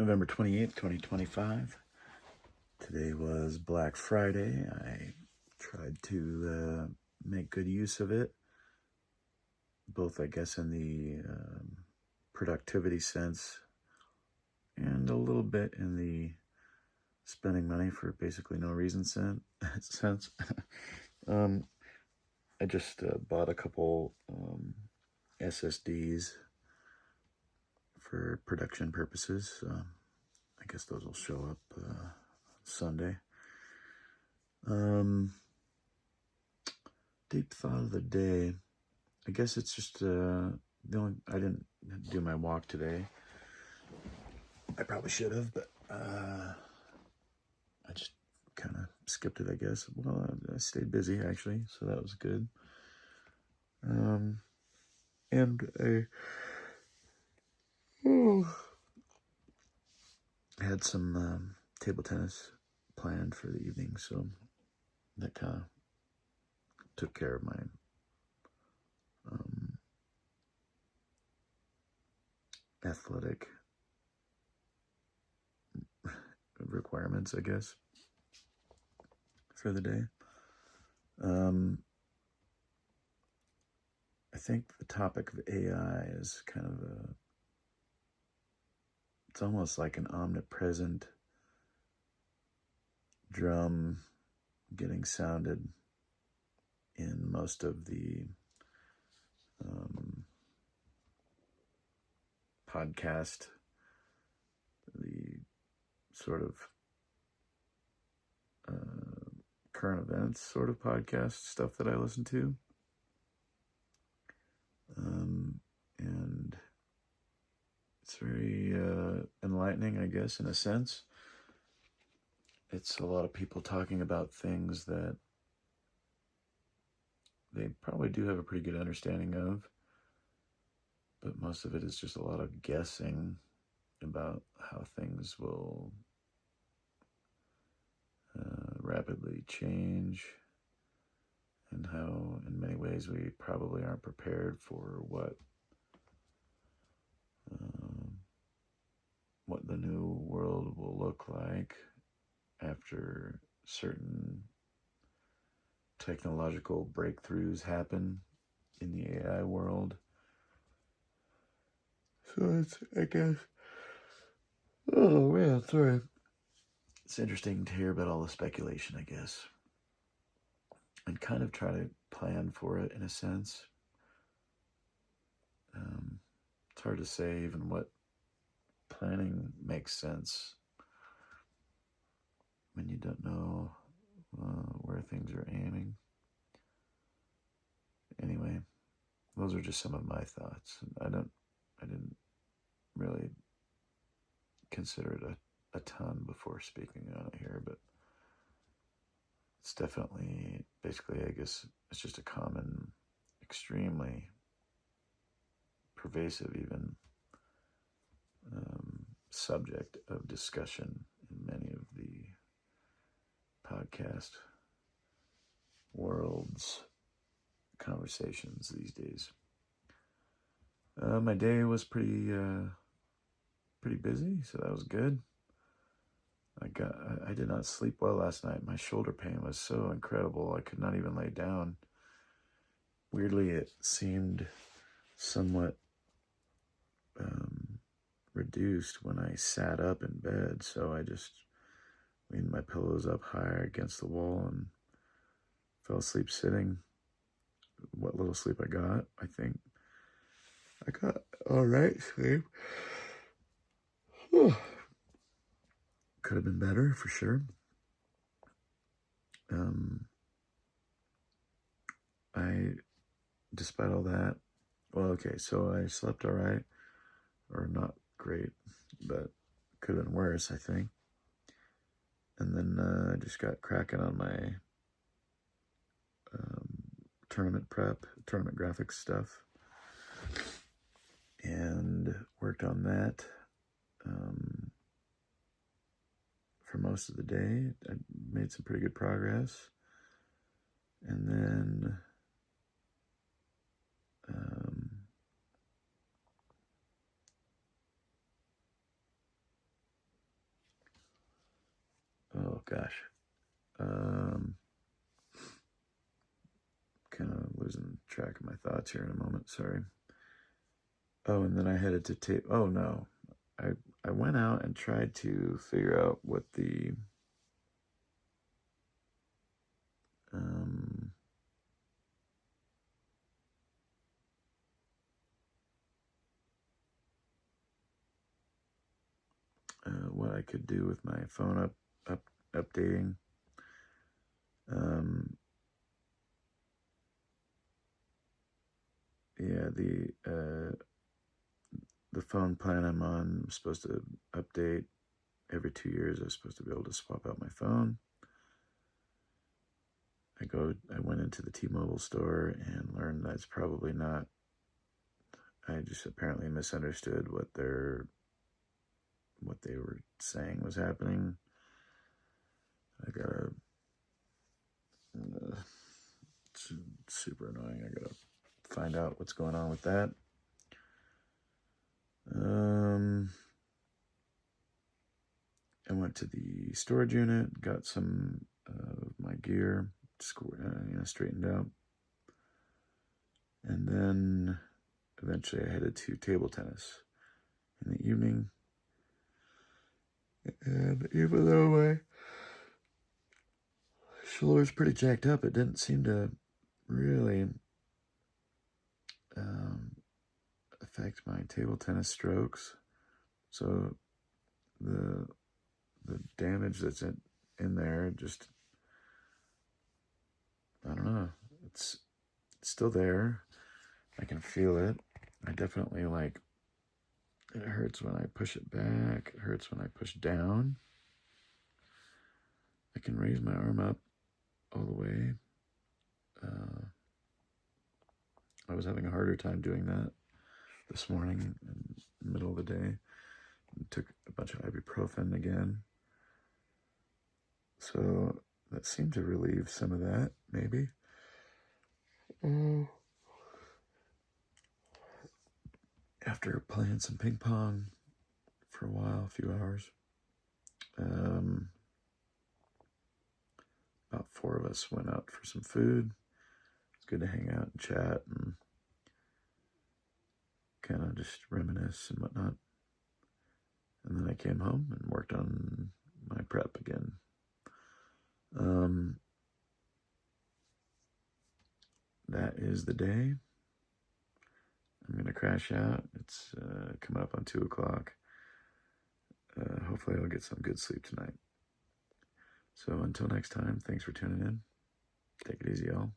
November 28th, 2025. Today was Black Friday. I tried to make good use of it, both, I guess, in the productivity sense and a little bit in the spending money for basically no reason sense. I just bought a couple SSDs for production purposes. I guess those will show up Sunday. Deep thought of the day. I guess it's just I didn't do my walk today. I probably should have, but I just kind of skipped it, I guess. Well, I stayed busy actually, so that was good. And I had some table tennis planned for the evening, so that kind of took care of my athletic requirements, I guess, for the day. I think the topic of AI is kind of it's almost like an omnipresent drum getting sounded in most of the podcast, the sort of current events sort of podcast stuff that I listen to. And it's very enlightening, I guess, in a sense. It's a lot of people talking about things that they probably do have a pretty good understanding of, but most of it is just a lot of guessing about how things will rapidly change, and how in many ways we probably aren't prepared for what the new world will look like after certain technological breakthroughs happen in the AI world. So it's, I guess, oh man, sorry. It's interesting to hear about all the speculation, I guess, and kind of try to plan for it in a sense. It's hard to say even what planning makes sense when you don't know where things are aiming. Anyway, those are just some of my thoughts. I didn't really consider it a ton before speaking on it here, but it's definitely, basically, I guess it's just a common, extremely pervasive even subject of discussion in many of the podcast world's conversations these days. My day was pretty busy, so that was good. I did not sleep well last night. My shoulder pain was so incredible, I could not even lay down. Weirdly, it seemed somewhat reduced when I sat up in bed, so I just leaned my pillows up higher against the wall and fell asleep sitting. What little sleep I got, I think I got all right sleep. Could have been better for sure. Despite all that, well, okay, so I slept all right, or not great, but could have been worse, I think. And then I just got cracking on my tournament graphics stuff, and worked on that for most of the day. I made some pretty good progress. And then gosh. Kind of losing track of my thoughts here in a moment. Sorry. Oh, and then I headed to tape. Oh no, I went out and tried to figure out what the what I could do with my phone updating. Yeah, the phone plan I'm on, I'm supposed to update every 2 years. I was supposed to be able to swap out my phone. I went into the T-Mobile store and learned that's probably not. I just apparently misunderstood what they were saying was happening. I gotta. It's super annoying. I gotta find out what's going on with that. I went to the storage unit, got some of my gear straightened out, and then eventually I headed to table tennis in the evening. And even though my shoulder's pretty jacked up, it didn't seem to really affect my table tennis strokes. So the damage that's in there, just, I don't know, it's still there. I can feel it. I definitely it hurts when I push it back. It hurts when I push down. I can raise my arm up all the way. I was having a harder time doing that this morning in the middle of the day. I took a bunch of ibuprofen again. So that seemed to relieve some of that, maybe. After playing some ping pong for a while, a few hours, about 4 of us went out for some food. It's good to hang out and chat and kind of just reminisce and whatnot. And then I came home and worked on my prep again. That is the day. I'm going to crash out. It's coming up on 2 o'clock. Hopefully I'll get some good sleep tonight. So until next time, thanks for tuning in. Take it easy, y'all.